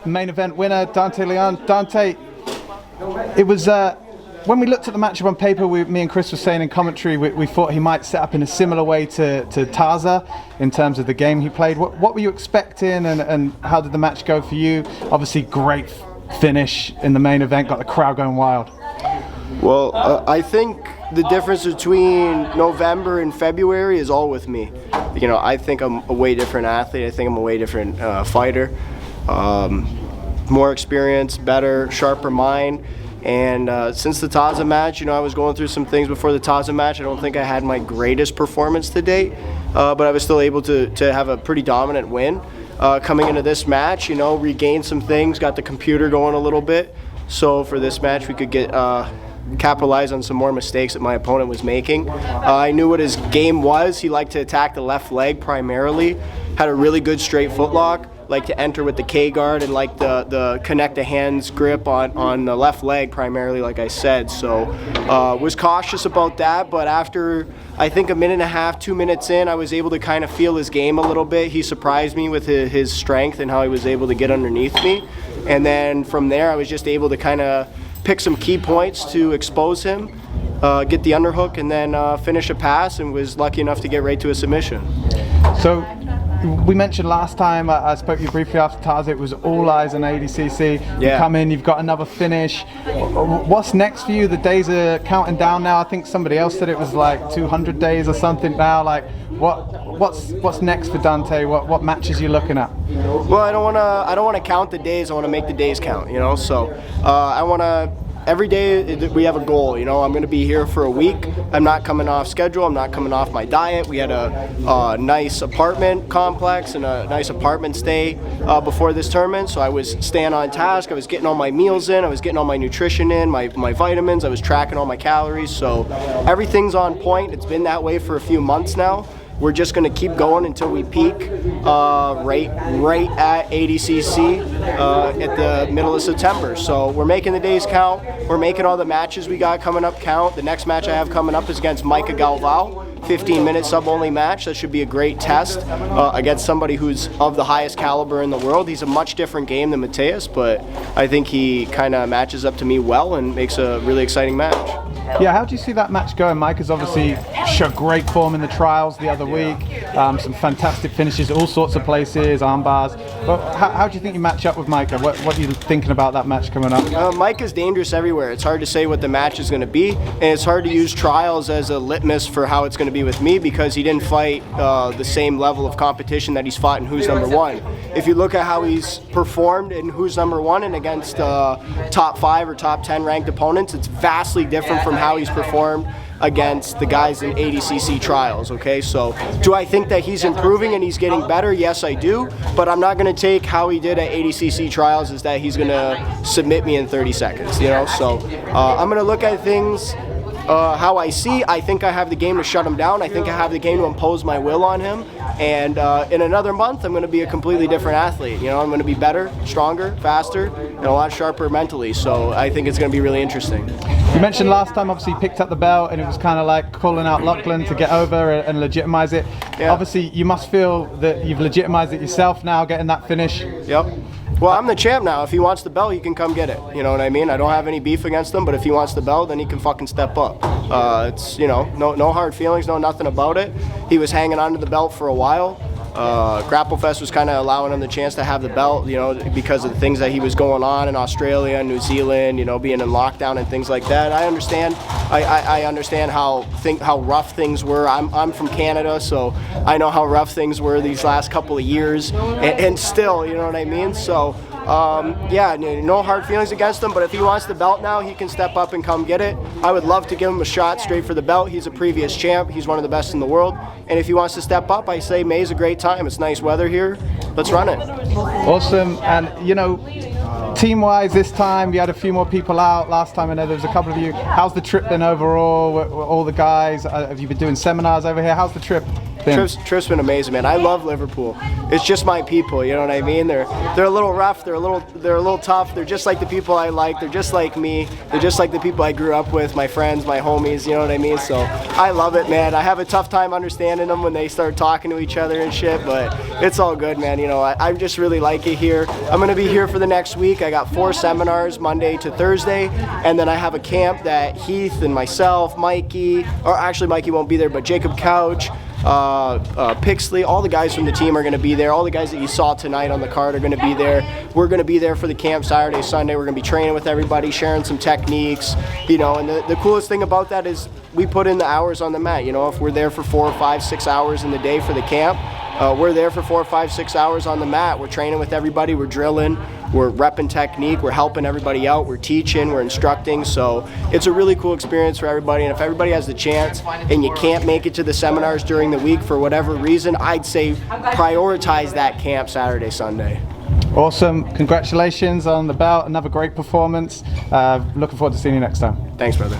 main event winner, Dante Leon. Dante, it was when we looked at the matchup on paper, me and Chris were saying in commentary, we thought he might set up in a similar way to Taza in terms of the game he played. What were you expecting, and how did the match go for you? Obviously, great finish in the main event, got the crowd going wild. Well, I think the difference between November and February is all with me. You know, I think I'm a way different athlete. I think I'm a way different fighter. More experience, better, sharper mind. And since the Taza match, you know, I was going through some things before the Taza match. I don't think I had my greatest performance to date, but I was still able to have a pretty dominant win. Coming into this match, you know, regained some things, got the computer going a little bit. So for this match, we could get capitalize on some more mistakes that my opponent was making. I knew what his game was. He liked to attack the left leg primarily, had a really good straight footlock, liked to enter with the K guard, and liked the connect the hands grip on the left leg primarily, like I said. So was cautious about that, but after I think a minute and a half, 2 minutes in, I was able to kind of feel his game a little bit. He surprised me with his strength and how he was able to get underneath me. And then from there, I was just able to kind of pick some key points to expose him, get the underhook, and then finish a pass, and was lucky enough to get right to a submission. So we mentioned last time, I spoke to you briefly after Taza, it was all eyes on ADCC. Yeah. You come in, you've got another finish. What's next for you? The days are counting down now. I think somebody else said it was like 200 days or something now. Like, what's next for Dante? What matches you looking at? Well, I don't wanna count the days. I want to make the days count. You know, so I want to. Every day we have a goal, you know. I'm going to be here for a week. I'm not coming off schedule. I'm not coming off my diet. We had a nice apartment complex and a nice apartment stay before this tournament, so I was staying on task. I was getting all my meals in. I was getting all my nutrition in, my vitamins. I was tracking all my calories, so everything's on point. It's been that way for a few months now. We're just going to keep going until we peak right at ADCC at the middle of September. So we're making the days count. We're making all the matches we got coming up count. The next match I have coming up is against Micah 15-minute sub-only match. That should be a great test against somebody who's of the highest caliber in the world. He's a much different game than Mateus, but I think he kind of matches up to me well and makes a really exciting match. Yeah, how do you see that match going? Micah's obviously showed great form in the trials the other week. Some fantastic finishes, all sorts of places, arm bars. But how do you think you match up with Micah? What are you thinking about that match coming up? Micah's dangerous everywhere. It's hard to say what the match is going to be, and it's hard to use trials as a litmus for how it's going to be with me, because he didn't fight the same level of competition that he's fought in Who's Number One. If you look at how he's performed in Who's Number One and against top 5 or top 10 ranked opponents, it's vastly different from how he's performed against the guys in ADCC trials, okay? So do I think that he's improving and he's getting better? Yes, I do, but I'm not going to take how he did at ADCC trials as that he's going to submit me in 30 seconds, you know? So I'm going to look at things how I see. I think I have the game to shut him down. I think I have the game to impose my will on him. And in another month, I'm going to be a completely different athlete. You know, I'm going to be better, stronger, faster, and a lot sharper mentally. So I think it's going to be really interesting. You mentioned last time, obviously, you picked up the belt, and it was kind of like calling out Lachlan to get over and legitimize it. Yeah. Obviously, you must feel that you've legitimized it yourself now, getting that finish. Yep. Well, I'm the champ now. If he wants the belt, he can come get it. You know what I mean? I don't have any beef against him, but if he wants the belt, then he can fucking step up. It's, you know, no hard feelings, no nothing about it. He was hanging on to the belt for a while. Grapplefest was kind of allowing him the chance to have the belt, you know, because of the things that he was going on in Australia and New Zealand, you know, being in lockdown and things like that. I understand. I understand how rough things were. I'm from Canada, so I know how rough things were these last couple of years, and still, you know what I mean? So. Yeah, no hard feelings against him, but if he wants the belt now, he can step up and come get it. I would love to give him a shot straight for the belt. He's a previous champ. He's one of the best in the world. And if he wants to step up, I say May's a great time. It's nice weather here. Let's run it. Awesome. And, you know, team-wise this time, you had a few more people out. Last time I know there was a couple of you. How's the trip been overall? All the guys, have you been doing seminars over here? How's the trip? been? Trip's been amazing, man. I love Liverpool. It's just my people, you know what I mean? They're a little rough, they're a little tough. They're just like the people I like. They're just like me. They're just like the people I grew up with, my friends, my homies, you know what I mean? So I love it, man. I have a tough time understanding them when they start talking to each other and shit, but it's all good, man. You know, I just really like it here. I'm gonna be here for the next week. I got 4 seminars Monday to Thursday, and then I have a camp that Heath and myself, Mikey, or actually Mikey won't be there, but Jacob Couch, Pixley, all the guys from the team are going to be there. All the guys that you saw tonight on the card are going to be there. We're going to be there for the camp Saturday, Sunday. We're going to be training with everybody, sharing some techniques, you know, and the coolest thing about that is we put in the hours on the mat. You know, if we're there for 4, 5, 6 hours in the day for the camp, we're there for 4, 5, 6 hours on the mat. We're training with everybody, we're drilling, we're repping technique, we're helping everybody out, we're teaching, we're instructing. So it's a really cool experience for everybody. And if everybody has the chance and you can't make it to the seminars during the week for whatever reason, I'd say prioritize that camp Saturday, Sunday. Awesome. Congratulations on the belt. Another great performance. Looking forward to seeing you next time. Thanks, brother.